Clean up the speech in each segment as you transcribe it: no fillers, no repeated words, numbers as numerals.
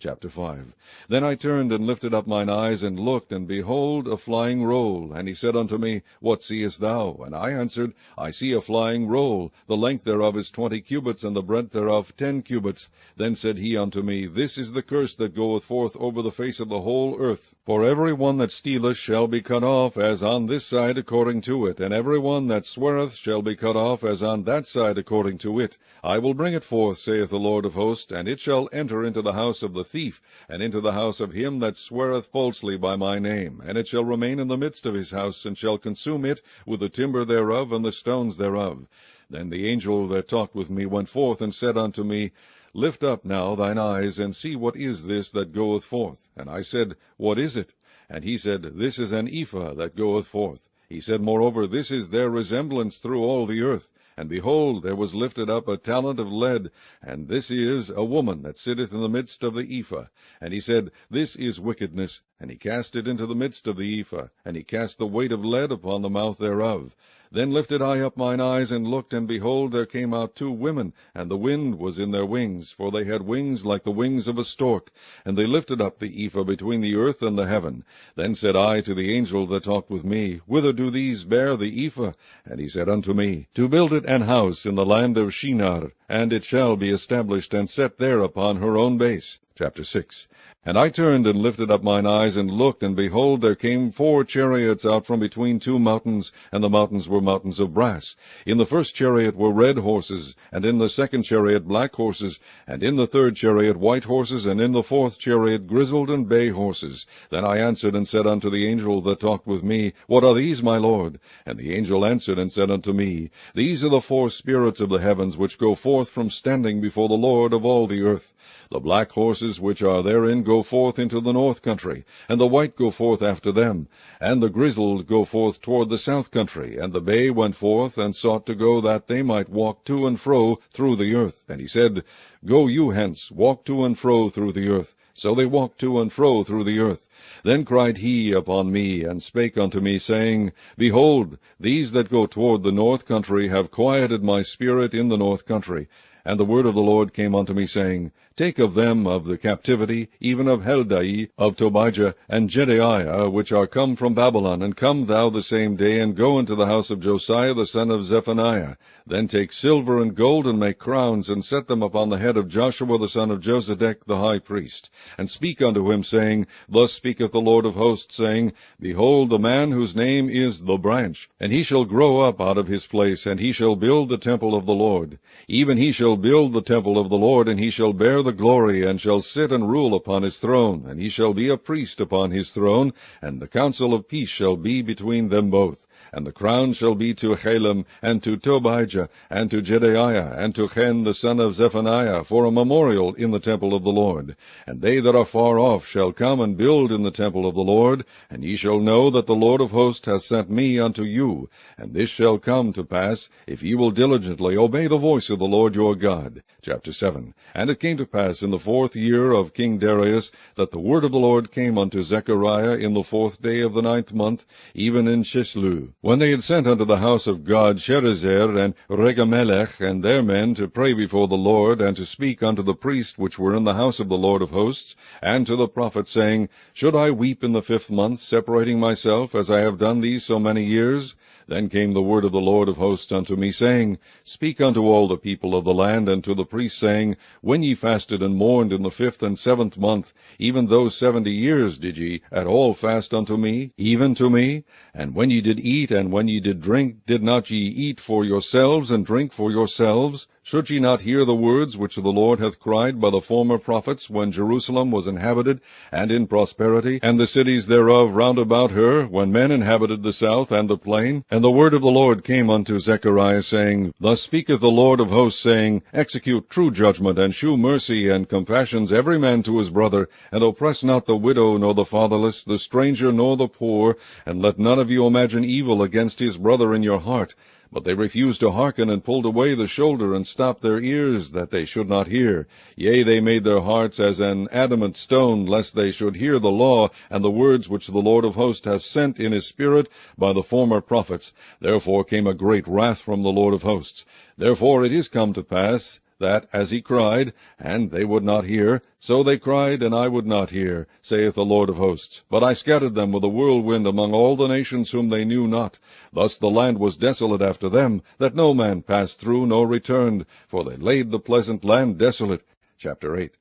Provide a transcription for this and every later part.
Chapter 5. Then I turned and lifted up mine eyes, and looked, and behold, a flying roll. And he said unto me, What seest thou? And I answered, I see a flying roll. The length thereof is 20 cubits, and the breadth thereof 10 cubits. Then said he unto me, This is the curse that goeth forth over the face of the whole earth. For every one that stealeth shall be cut off, as on this side according to it, and every one that sweareth shall be cut off, as on that side according to it. I will bring it forth, saith the Lord of hosts, and it shall enter into the house of the thief, and into the house of him that sweareth falsely by my name, and it shall remain in the midst of his house, and shall consume it with the timber thereof and the stones thereof. Then the angel that talked with me went forth, and said unto me, Lift up now thine eyes, and see what is this that goeth forth. And I said, What is it? And he said, This is an ephah that goeth forth. He said, Moreover, this is their resemblance through all the earth. And behold, there was lifted up a talent of lead, and this is a woman that sitteth in the midst of the ephah. And he said, This is wickedness. And he cast it into the midst of the ephah, and he cast the weight of lead upon the mouth thereof. Then lifted I up mine eyes, and looked, and behold, there came out 2 women, and the wind was in their wings, for they had wings like the wings of a stork. And they lifted up the ephah between the earth and the heaven. Then said I to the angel that talked with me, Whither do these bear the ephah? And he said unto me, To build it an house in the land of Shinar, and it shall be established and set there upon her own base. Chapter 6. And I turned and lifted up mine eyes, and looked, and behold, there came 4 chariots out from between 2 mountains, and the mountains were mountains of brass. In the first chariot were red horses, and in the second chariot black horses, and in the third chariot white horses, and in the fourth chariot grizzled and bay horses. Then I answered and said unto the angel that talked with me, What are these, my Lord? And the angel answered and said unto me, These are the 4 spirits of the heavens, which go forth from standing before the Lord of all the earth. The black horses which are therein go forth into the north country, and the white go forth after them, and the grizzled go forth toward the south country, and the bay went forth, and sought to go that they might walk to and fro through the earth. And he said, Go you hence, walk to and fro through the earth. So they walked to and fro through the earth. Then cried he upon me, and spake unto me, saying, Behold, these that go toward the north country have quieted my spirit in the north country. And the word of the Lord came unto me, saying, Take of them of the captivity, even of Heldai, of Tobijah, and Jedaiah, which are come from Babylon, and come thou the same day, and go into the house of Josiah the son of Zephaniah. Then take silver and gold, and make crowns, and set them upon the head of Joshua the son of Josedech the high priest. And speak unto him, saying, Thus speaketh the Lord of hosts, saying, Behold, the man whose name is the branch, and he shall grow up out of his place, and he shall build the temple of the Lord. Even he shall build the temple of the Lord, and he shall bear the glory, and shall sit and rule upon his throne, and he shall be a priest upon his throne, and the counsel of peace shall be between them both. And the crown shall be to Halem, and to Tobijah, and to Jedaiah, and to Chen the son of Zephaniah, for a memorial in the temple of the Lord. And they that are far off shall come and build in the temple of the Lord, and ye shall know that the Lord of hosts hath sent me unto you. And this shall come to pass, if ye will diligently obey the voice of the Lord your God. Chapter 7. And it came to pass in the 4th year of King Darius, that the word of the Lord came unto Zechariah in the 4th day of the 9th month, even in Chislu, when they had sent unto the house of God Sherezer and Regamelech and their men to pray before the Lord, and to speak unto the priests which were in the house of the Lord of hosts, and to the prophet, saying, Should I weep in the 5th month, separating myself, as I have done these so many years? Then came the word of the Lord of hosts unto me, saying, Speak unto all the people of the land, and to the priests, saying, When ye fasted and mourned in the 5th and 7th month, even those 70 years did ye at all fast unto me, even to me? And when ye did eat, and when ye did drink, did not ye eat for yourselves, and drink for yourselves? Should ye not hear the words which the Lord hath cried by the former prophets, when Jerusalem was inhabited, and in prosperity, and the cities thereof round about her, when men inhabited the south and the plain? And the word of the Lord came unto Zechariah, saying, Thus speaketh the Lord of hosts, saying, Execute true judgment, and shew mercy and compassions every man to his brother, and oppress not the widow, nor the fatherless, the stranger, nor the poor, and let none of you imagine evil against his brother in your heart. But they refused to hearken, and pulled away the shoulder, and stopped their ears, that they should not hear. Yea, they made their hearts as an adamant stone, lest they should hear the law, and the words which the Lord of hosts hath sent in his spirit by the former prophets. Therefore came a great wrath from the Lord of hosts. Therefore it is come to pass, that as he cried, and they would not hear, so they cried, and I would not hear, saith the Lord of hosts. But I scattered them with a whirlwind among all the nations whom they knew not. Thus the land was desolate after them, that no man passed through nor returned, for they laid the pleasant land desolate. Chapter 8.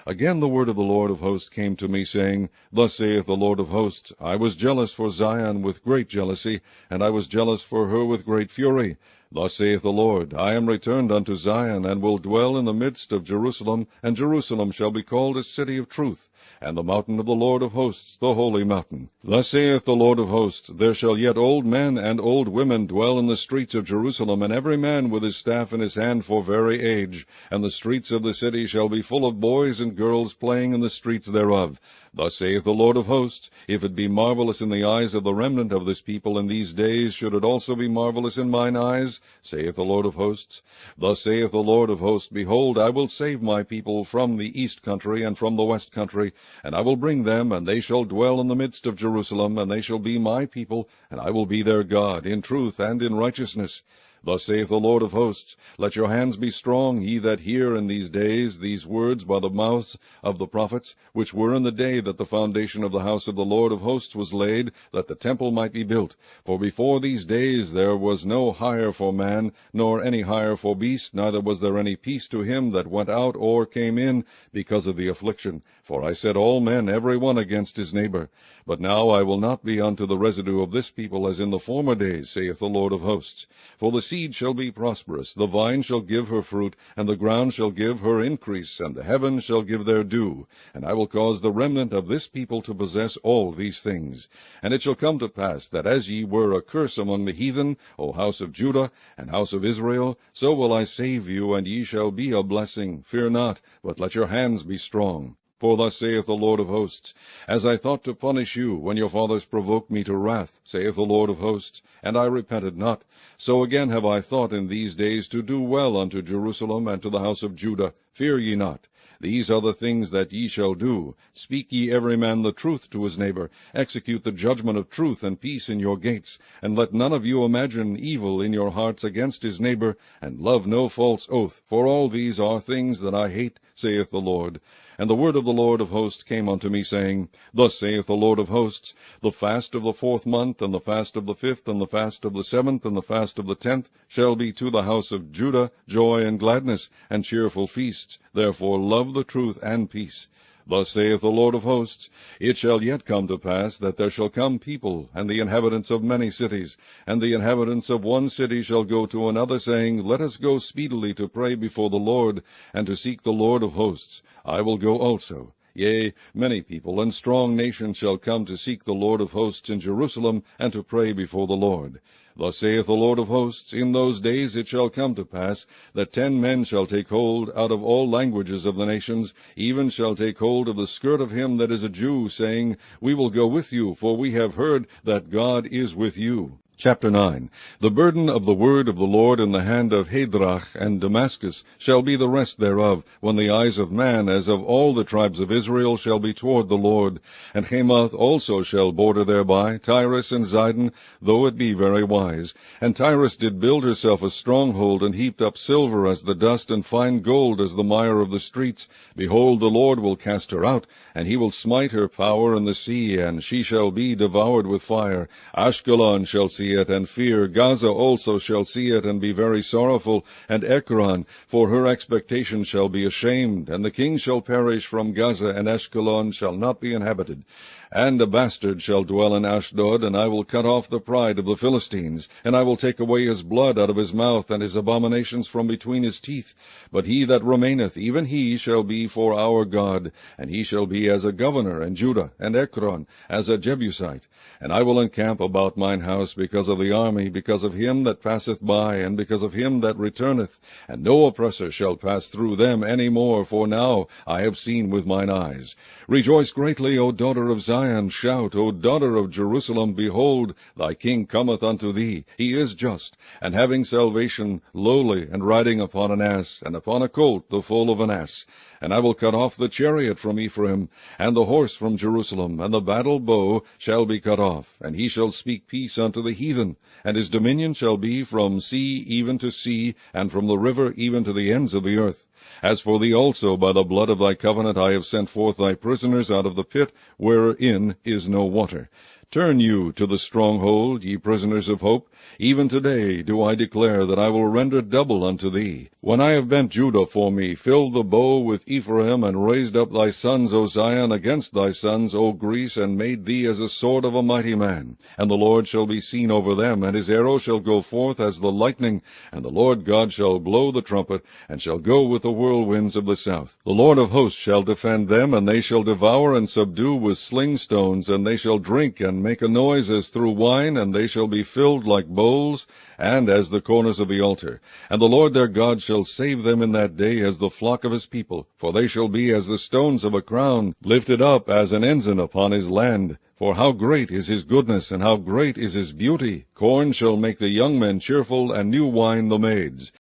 Again the word of the Lord of hosts came to me, saying, Thus saith the Lord of hosts, I was jealous for Zion with great jealousy, and I was jealous for her with great fury. Thus saith the Lord, I am returned unto Zion, and will dwell in the midst of Jerusalem, and Jerusalem shall be called a city of truth, and the mountain of the Lord of hosts, the holy mountain. Thus saith the Lord of hosts, There shall yet old men and old women dwell in the streets of Jerusalem, and every man with his staff in his hand for very age. And the streets of the city shall be full of boys and girls playing in the streets thereof. Thus saith the Lord of hosts, If it be marvelous in the eyes of the remnant of this people in these days, should it also be marvelous in mine eyes? Saith the Lord of hosts. Thus saith the Lord of hosts, Behold, I will save my people from the east country and from the west country, and I will bring them, and they shall dwell in the midst of Jerusalem, and they shall be my people, and I will be their God, in truth and in righteousness. Thus saith the Lord of hosts, Let your hands be strong, ye that hear in these days these words by the mouths of the prophets, which were in the day that the foundation of the house of the Lord of hosts was laid, that the temple might be built. For before these days there was no hire for man, nor any hire for beast, neither was there any peace to him that went out or came in, because of the affliction. For I set all men every one against his neighbor. But now I will not be unto the residue of this people as in the former days, saith the Lord of hosts. For the seed shall be prosperous, the vine shall give her fruit, and the ground shall give her increase, and the heavens shall give their dew. And I will cause the remnant of this people to possess all these things. And it shall come to pass, that as ye were a curse among the heathen, O house of Judah and house of Israel, so will I save you, and ye shall be a blessing. Fear not, but let your hands be strong. For thus saith the Lord of hosts, As I thought to punish you, when your fathers provoked me to wrath, saith the Lord of hosts, and I repented not, so again have I thought in these days to do well unto Jerusalem and to the house of Judah. Fear ye not. These are the things that ye shall do. Speak ye every man the truth to his neighbor. Execute the judgment of truth and peace in your gates. And let none of you imagine evil in your hearts against his neighbor, and love no false oath. For all these are things that I hate, saith the Lord. And the word of the Lord of hosts came unto me, saying, Thus saith the Lord of hosts, The fast of the 4th month, and the fast of the 5th, and the fast of the 7th, and the fast of the 10th, shall be to the house of Judah joy and gladness, and cheerful feasts. Therefore love the truth and peace. Thus saith the Lord of hosts, It shall yet come to pass, that there shall come people, and the inhabitants of many cities, and the inhabitants of one city shall go to another, saying, Let us go speedily to pray before the Lord, and to seek the Lord of hosts. I will go also. Yea, many people and strong nations shall come to seek the Lord of hosts in Jerusalem, and to pray before the Lord. Thus saith the Lord of hosts, In those days it shall come to pass, that 10 men shall take hold out of all languages of the nations, even shall take hold of the skirt of him that is a Jew, saying, We will go with you, for we have heard that God is with you. Chapter 9. The burden of the word of the Lord in the hand of Hadrach and Damascus shall be the rest thereof, when the eyes of man, as of all the tribes of Israel, shall be toward the Lord. And Hamath also shall border thereby, Tyrus and Zidon, though it be very wise. And Tyrus did build herself a stronghold, and heaped up silver as the dust, and fine gold as the mire of the streets. Behold, the Lord will cast her out, and he will smite her power in the sea, and she shall be devoured with fire. Ashkelon shall see it, and fear. Gaza also shall see it, and be very sorrowful, and Ekron, for her expectation shall be ashamed, and the king shall perish from Gaza, and Ashkelon shall not be inhabited. And a bastard shall dwell in Ashdod, and I will cut off the pride of the Philistines, and I will take away his blood out of his mouth, and his abominations from between his teeth. But he that remaineth, even he shall be for our God, and he shall be as a governor in Judah, and Ekron as a Jebusite. And I will encamp about mine house because of the army, because of him that passeth by, and because of him that returneth. And no oppressor shall pass through them any more, for now I have seen with mine eyes. Rejoice greatly, O daughter of Zion. Shout, O daughter of Jerusalem. Behold, thy king cometh unto thee. He is just, and having salvation, lowly, and riding upon an ass, and upon a colt, the foal of an ass. And I will cut off the chariot from Ephraim, and the horse from Jerusalem, and the battle bow shall be cut off. And he shall speak peace unto the heathen, and his dominion shall be from sea even to sea, and from the river even to the ends of the earth. As for thee also, by the blood of thy covenant I have sent forth thy prisoners out of the pit, wherein is no water. Turn you to the stronghold, ye prisoners of hope. Even today do I declare that I will render double unto thee. When I have bent Judah for me, filled the bow with Ephraim, and raised up thy sons, O Zion, against thy sons, O Greece, and made thee as a sword of a mighty man. And the Lord shall be seen over them, and his arrow shall go forth as the lightning, and the Lord God shall blow the trumpet, and shall go with the whirlwinds of the south. The Lord of hosts shall defend them, and they shall devour and subdue with sling stones, and they shall drink and make a noise as through wine, and they shall be filled like bowls, and as the corners of the altar. And the Lord their God shall save them in that day as the flock of his people, for they shall be as the stones of a crown, lifted up as an ensign upon his land. For how great is his goodness, and how great is his beauty! Corn shall make the young men cheerful, and new wine the maids.